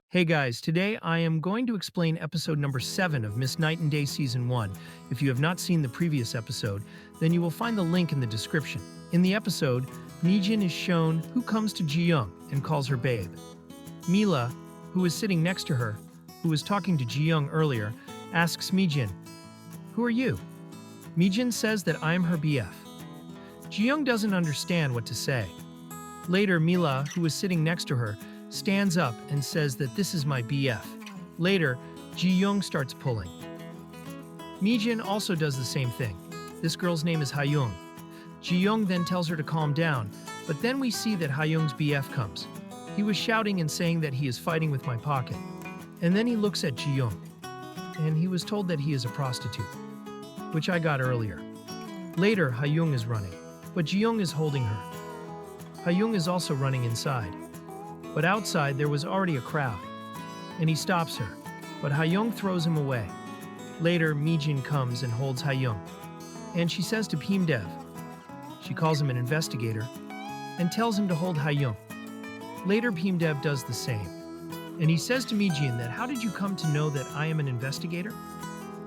Hey guys, today I am going to explain episode number 7 of Miss Night and Day Season 1. If you have not seen the previous episode, then you will find the link in the description. In the episode, Mijin is shown who comes to Ji-young and calls her babe. Mila, who is sitting next to her, who was talking to Ji-young earlier, asks Mijin, "Who are you?" Mijin says that I am her BF. Ji-young doesn't understand what to say. Later, Mila, who is sitting next to her, stands up and says that this is my BF. Later, Ji-young starts pulling. Mijin also does the same thing. This girl's name is Ha-young. Ji-young then tells her to calm down, but then we see that Ha-young's BF comes. He was shouting and saying that he is fighting with my pocket. And then he looks at Ji-young, and he was told that he is a prostitute, which I got earlier. Later, Ha-young is running, but Ji-young is holding her. Ha-young is also running inside. But outside, there was already a crowd, and he stops her, but Ha-young throws him away. Later, Mijin comes and holds Ha-young, and she says to Pimdev, she calls him an investigator, and tells him to hold Ha-young. Later, Pimdev does the same, and he says to Mijin that, "How did you come to know that I am an investigator?"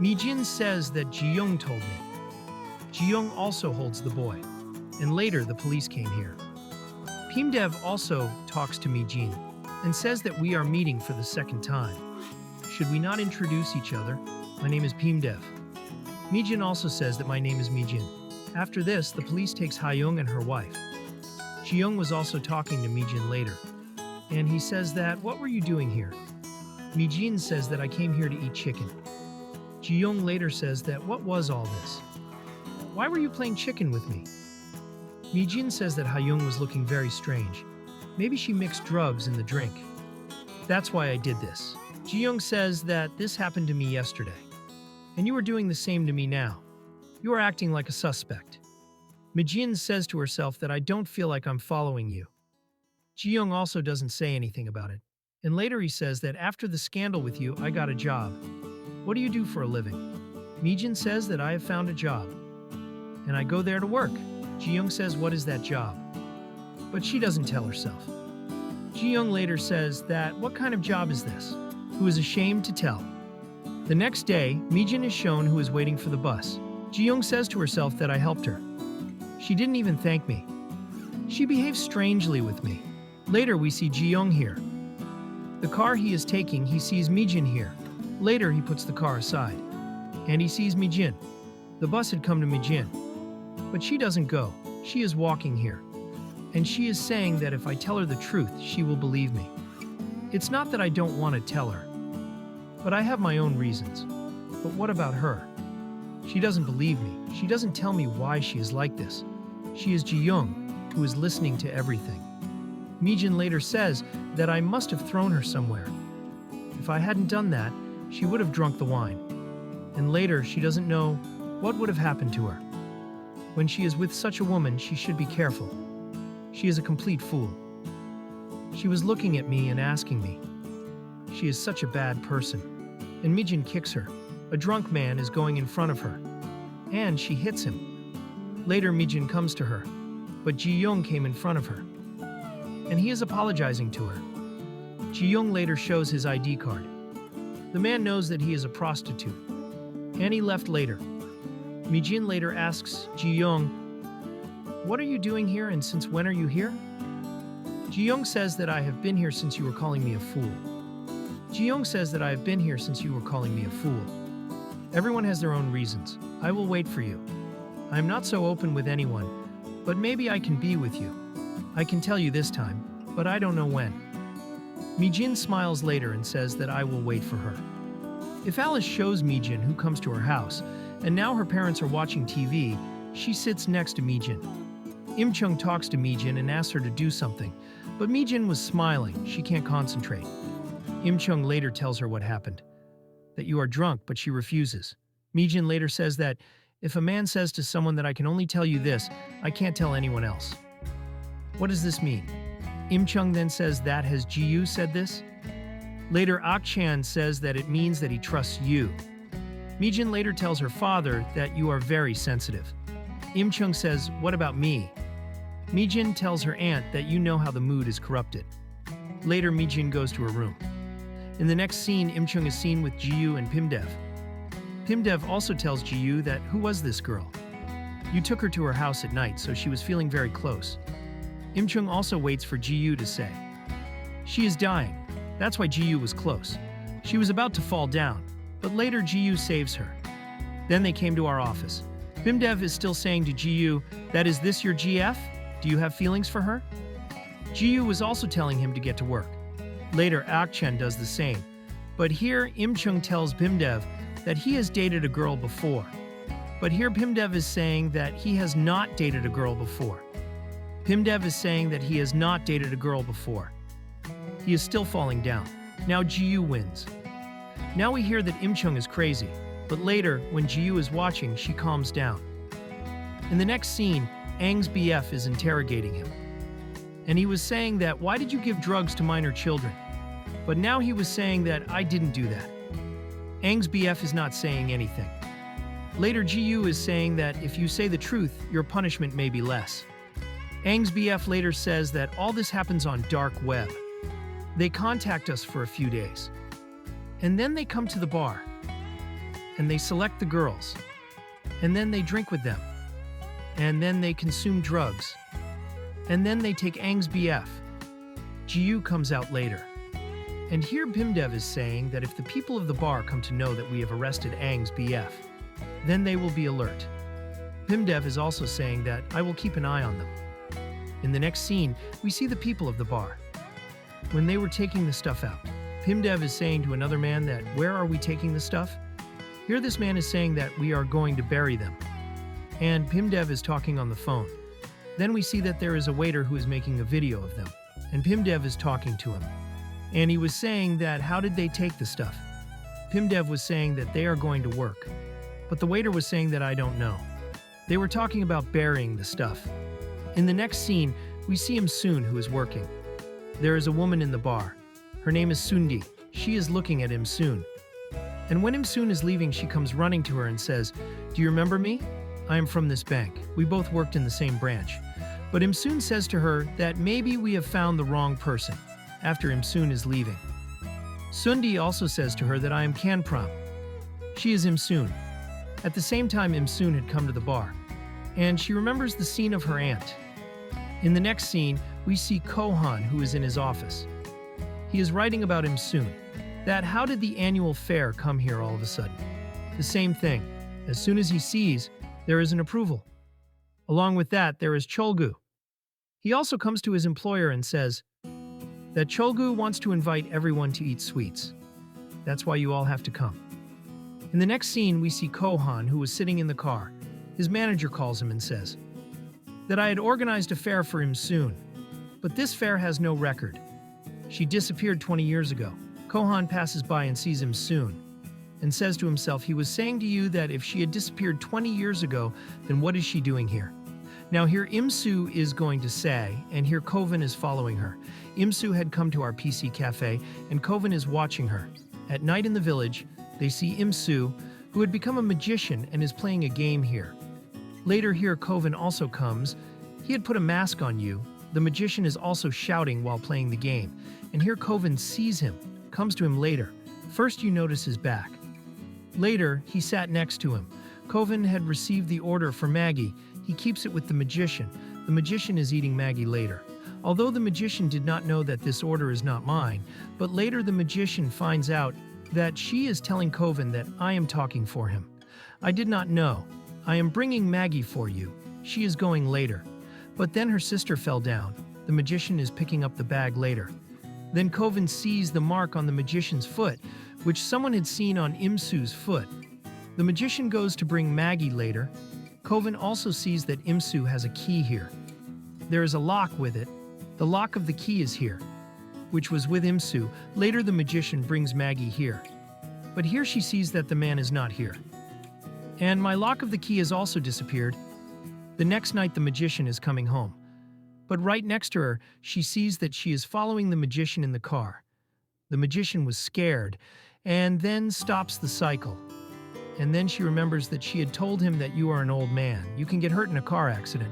Mijin says that Ji-young told me. Ji-young also holds the boy, and later the police came here. Pimdev also talks to Mijin and says that we are meeting for the second time. Should we not introduce each other? My name is Pimdev. Mijin also says that my name is Mijin. After this, the police takes Ha-young and her wife. Ji-young was also talking to Mijin later, and he says that, "What were you doing here?" Mijin says that I came here to eat chicken. Ji-young later says that, "What was all this? Why were you playing chicken with me?" Mijin says that Ha-young was looking very strange. Maybe she mixed drugs in the drink. That's why I did this. Ji-young says that this happened to me yesterday, and you are doing the same to me now. You are acting like a suspect. Mijin says to herself that I don't feel like I'm following you. Ji-young also doesn't say anything about it. And later he says that after the scandal with you, I got a job. What do you do for a living? Mijin says that I have found a job, and I go there to work. Ji-young says, "What is that job?" But she doesn't tell herself. Ji-young later says that, "What kind of job is this?" Who is ashamed to tell. The next day, Mijin is shown who is waiting for the bus. Ji-young says to herself that I helped her. She didn't even thank me. She behaves strangely with me. Later, we see Ji-young here. The car he is taking, he sees Mijin here. Later, he puts the car aside, and he sees Mijin. The bus had come to Mijin. But she doesn't go. She is walking here. And she is saying that if I tell her the truth, she will believe me. It's not that I don't want to tell her, but I have my own reasons. But what about her? She doesn't believe me. She doesn't tell me why she is like this. She is Ji-young, who is listening to everything. Mijin later says that I must have thrown her somewhere. If I hadn't done that, she would have drunk the wine. And later, she doesn't know what would have happened to her. When she is with such a woman, she should be careful. She is a complete fool. She was looking at me and asking me. She is such a bad person. And Mijin kicks her. A drunk man is going in front of her. And she hits him. Later, Mijin comes to her. But Ji-young came in front of her. And he is apologizing to her. Ji-young later shows his ID card. The man knows that he is a prostitute. And he left later. Mijin later asks Ji-young, "What are you doing here and since when are you here?" Ji-young says that I have been here since you were calling me a fool. Ji-young says that I have been here since you were calling me a fool. Everyone has their own reasons. I will wait for you. I am not so open with anyone, but maybe I can be with you. I can tell you this time, but I don't know when. Mijin smiles later and says that I will wait for her. If Alice shows Mijin who comes to her house, and now her parents are watching TV, she sits next to Mijin. Im-chung talks to Mijin and asks her to do something, but Mijin was smiling, she can't concentrate. Im-chung later tells her what happened, that you are drunk, but she refuses. Mijin later says that, "If a man says to someone that I can only tell you this, I can't tell anyone else." What does this mean? Im-chung then says that has Ji-yu said this? Later, Ak-chan says that it means that he trusts you. Mijin later tells her father that you are very sensitive. Im-chung says, "What about me?" Mijin tells her aunt that you know how the mood is corrupted. Later, Mijin goes to her room. In the next scene, Imchung is seen with Jiyu and Pimdev. Pimdev also tells Jiyu that, who was this girl? You took her to her house at night, so she was feeling very close. Imchung also waits for Jiyu to say, she is dying. That's why Jiyu was close. She was about to fall down, but later Jiyu saves her. Then they came to our office. Pimdev is still saying to Jiyu, that is this your GF? Do you have feelings for her? Jiyu was also telling him to get to work. Later, Akchen does the same. But here, Imchung tells Pimdev that he has dated a girl before. But here Pimdev is saying that he has not dated a girl before. Pimdev is saying that he has not dated a girl before. He is still falling down. Now Jiyu wins. Now we hear that Imchung is crazy, but later, when Jiyu is watching, she calms down. In the next scene, Aang's BF is interrogating him. And he was saying that, why did you give drugs to minor children? But now he was saying that, I didn't do that. Aang's BF is not saying anything. Later, Jiyu is saying that if you say the truth, your punishment may be less. Aang's BF later says that all this happens on dark web. They contact us for a few days. And then they come to the bar. And they select the girls. And then they drink with them. And then they consume drugs. And then they take Aang's BF. Jiyu comes out later. And here Pimdev is saying that if the people of the bar come to know that we have arrested Aang's BF, then they will be alert. Pimdev is also saying that I will keep an eye on them. In the next scene, we see the people of the bar. When they were taking the stuff out, Pimdev is saying to another man that, where are we taking the stuff? Here this man is saying that we are going to bury them. And Pimdev is talking on the phone. Then we see that there is a waiter who is making a video of them. And Pimdev is talking to him. And he was saying that, how did they take the stuff? Pimdev was saying that they are going to work. But the waiter was saying that I don't know. They were talking about burying the stuff. In the next scene, we see Imsoon who is working. There is a woman in the bar. Her name is Sundi. She is looking at Imsoon. And when Imsoon is leaving, she comes running to her and says, do you remember me? I am from this bank. We both worked in the same branch. But Imsoon says to her that maybe we have found the wrong person, after Imsoon is leaving. Sundi also says to her that I am Kanpram. She is Imsoon. At the same time, Imsoon had come to the bar, and she remembers the scene of her aunt. In the next scene, we see Kohan, who is in his office. He is writing about Imsoon, that how did the annual fair come here all of a sudden? The same thing. As soon as he sees, there is an approval. Along with that, there is Cholgu. He also comes to his employer and says that Cholgu wants to invite everyone to eat sweets. That's why you all have to come. In the next scene, we see Kohan, who was sitting in the car. His manager calls him and says that I had organized a fair for Imsoon, but this fair has no record. She disappeared 20 years ago. Kohan passes by and sees Imsoon and says to himself, he was saying to you that if she had disappeared 20 years ago, then what is she doing here? Now here Imsu is going to say, and here Kovan is following her. Imsu had come to our PC cafe, and Kovan is watching her. At night in the village, they see Imsu, who had become a magician and is playing a game here. Later here Kovan also comes. He had put a mask on you. The magician is also shouting while playing the game. And here Kovan sees him, comes to him later. First you notice his back. Later, he sat next to him. Kovan had received the order for Maggie. He keeps it with the magician. The magician is eating Maggie later. Although the magician did not know that this order is not mine, but later the magician finds out that she is telling Kovan that I am talking for him. I did not know. I am bringing Maggie for you. She is going later. But then her sister fell down. The magician is picking up the bag later. Then Kovan sees the mark on the magician's foot, which someone had seen on Imsu's foot. The magician goes to bring Maggie later. Kovan also sees that Imsu has a key here. There is a lock with it. The lock of the key is here, which was with Imsu. Later the magician brings Maggie here. But here she sees that the man is not here. And my lock of the key has also disappeared. The next night the magician is coming home. But right next to her, she sees that she is following the magician in the car. The magician was scared, and then stops the cycle. And then she remembers that she had told him that you are an old man. You can get hurt in a car accident.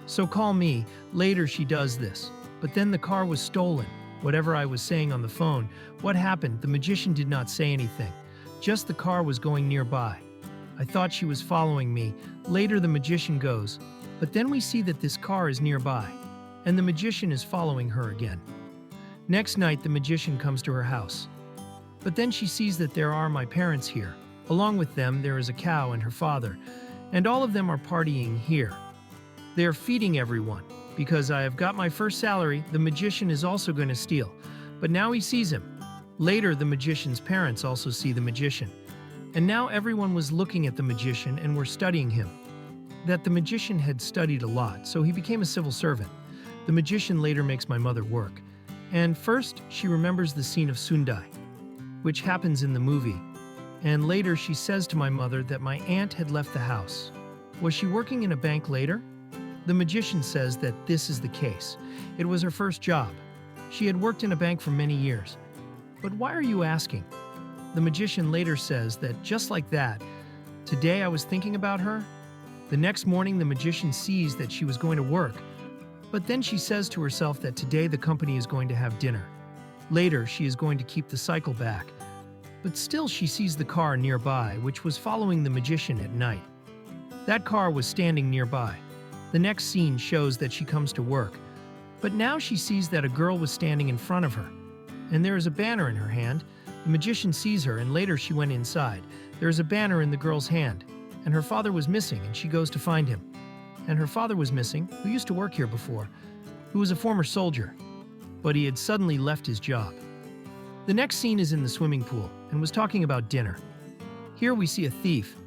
So call me. Later she does this. But then the car was stolen. whatever I was saying on the phone. What happened? The magician did not say anything. Just the car was going nearby. I thought she was following me. Later the magician goes, but then we see that this car is nearby, and the magician is following her again. Next night the magician comes to her house. But then she sees that there are my parents here. Along with them there is a cow and her father, and all of them are partying here. They are feeding everyone. Because I have got my first salary, the magician is also going to steal. But now he sees him. Later, the magician's parents also see the magician. And now everyone was looking at the magician and were studying him. That the magician had studied a lot, so he became a civil servant. The magician later makes my mother work. And first, she remembers the scene of Sundai, which happens in the movie. And later, she says to my mother that my aunt had left the house. Was she working in a bank later? The magician says that this is the case. It was her first job. She had worked in a bank for many years. But why are you asking? The magician later says that just like that, today I was thinking about her. The next morning the magician sees that she was going to work, but then she says to herself that today the company is going to have dinner. Later she is going to keep the cycle back, but still she sees the car nearby, which was following the magician at night. That car was standing nearby. The next scene shows that she comes to work, but now she sees that a girl was standing in front of her, and there is a banner in her hand. The magician sees her, and later she went inside. There is a banner in the girl's hand, and her father was missing, and she goes to find him. And her father was missing, who used to work here before, who was a former soldier, but he had suddenly left his job. The next scene is in the swimming pool, and was talking about dinner. Here we see a thief.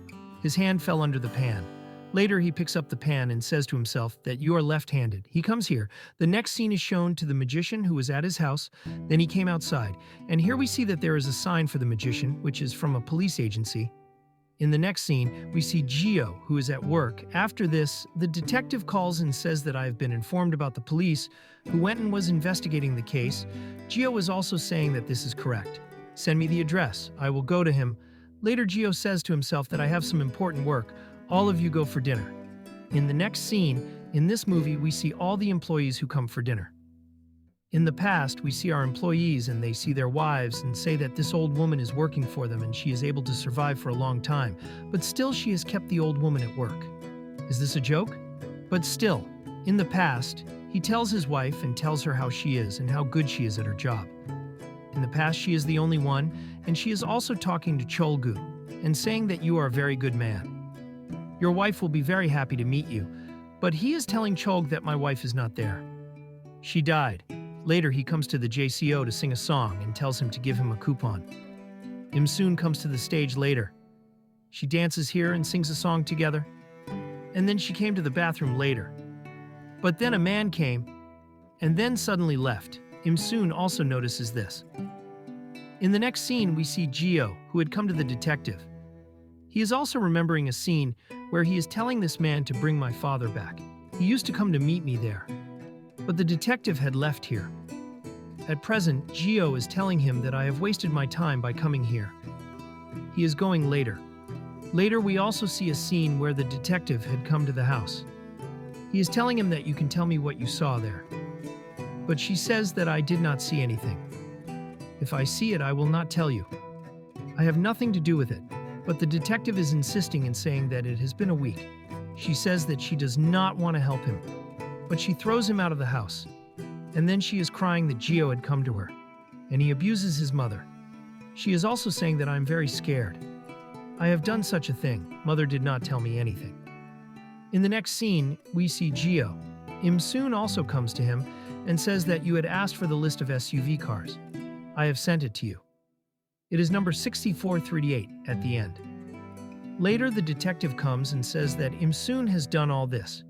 His hand fell under the pan. Later, he picks up the pan and says to himself that you are left-handed. He comes here. The next scene is shown to the magician who was at his house. Then he came outside. And here we see that there is a sign for the magician, which is from a police agency. In the next scene, we see Gio, who is at work. After this, the detective calls and says that I have been informed about the police, who went and was investigating the case. Gio is also saying that this is correct. Send me the address. I will go to him. Later, Gio says to himself that I have some important work. All of you go for dinner. In the next scene, in this movie, we see all the employees who come for dinner. In the past, we see our employees and they see their wives and say that this old woman is working for them and she is able to survive for a long time, but still she has kept the old woman at work. Is this a joke? But still, in the past, he tells his wife and tells her how she is and how good she is at her job. In the past, she is the only one, and she is also talking to Cholgu and saying that you are a very good man. Your wife will be very happy to meet you, but he is telling Cholg that my wife is not there. She died. Later, he comes to the JCO to sing a song and tells him to give him a coupon. Imsoon comes to the stage later. She dances here and sings a song together. And then she came to the bathroom later. But then a man came, and then suddenly left. Imsoon also notices this. In the next scene, we see Gio, who had come to the detective. He is also remembering a scene where he is telling this man to bring my father back. He used to come to meet me there. But the detective had left here. At present, Gio is telling him that I have wasted my time by coming here. He is going later. Later, we also see a scene where the detective had come to the house. He is telling him that you can tell me what you saw there. But she says that I did not see anything. If I see it, I will not tell you. I have nothing to do with it. But the detective is insisting and saying that it has been a week. She says that she does not want to help him. But she throws him out of the house. And then she is crying that Gio had come to her, and he abuses his mother. She is also saying that I am very scared. I have done such a thing. Mother did not tell me anything. In the next scene, we see Gio. Imsoon also comes to him and says that you had asked for the list of SUV cars. I have sent it to you. It is number 6438 at the end. Later, the detective comes and says that Imsoon has done all this.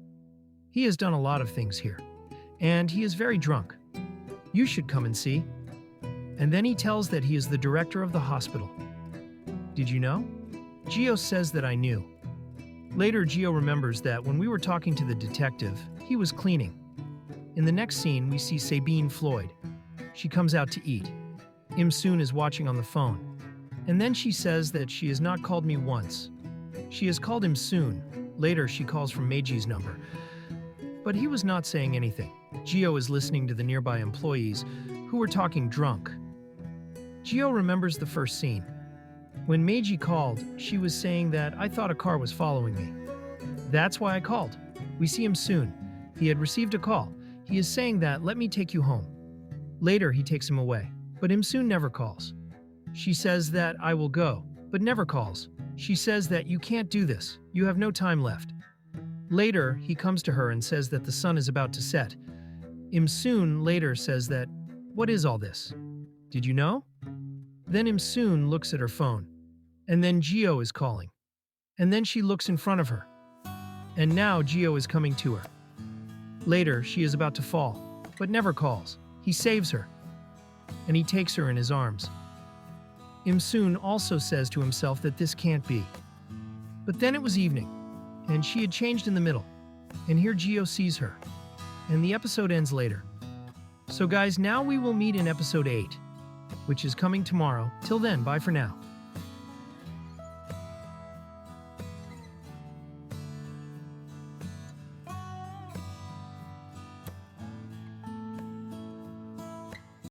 He has done a lot of things here, and he is very drunk. You should come and see. And then he tells that he is the director of the hospital. Did you know? Gio says that I knew. Later, Gio remembers that when we were talking to the detective, he was cleaning. In the next scene, we see Sabine Floyd. She comes out to eat. Imsoon is watching on the phone. And then she says that she has not called me once. She has called him soon. Later, she calls from Meiji's number. But he was not saying anything. Gio is listening to the nearby employees, who were talking drunk. Gio remembers the first scene. When Meiji called, she was saying that I thought a car was following me. That's why I called. We see him soon. He had received a call. He is saying that, let me take you home. Later, he takes him away, but Im-soon never calls. She says that I will go, but never calls. She says that you can't do this. You have no time left. Later, he comes to her and says that the sun is about to set. Im-soon later says that, what is all this? Did you know? Then Im-soon looks at her phone. And then Gio is calling. And then she looks in front of her. And now Gio is coming to her. Later, she is about to fall, but never calls. He saves her. And he takes her in his arms. Im-soon also says to himself that this can't be. But then it was evening, and she had changed in the middle. And here Gio sees her. And the episode ends later. So guys, now we will meet in episode 8, which is coming tomorrow. Till then, bye for now.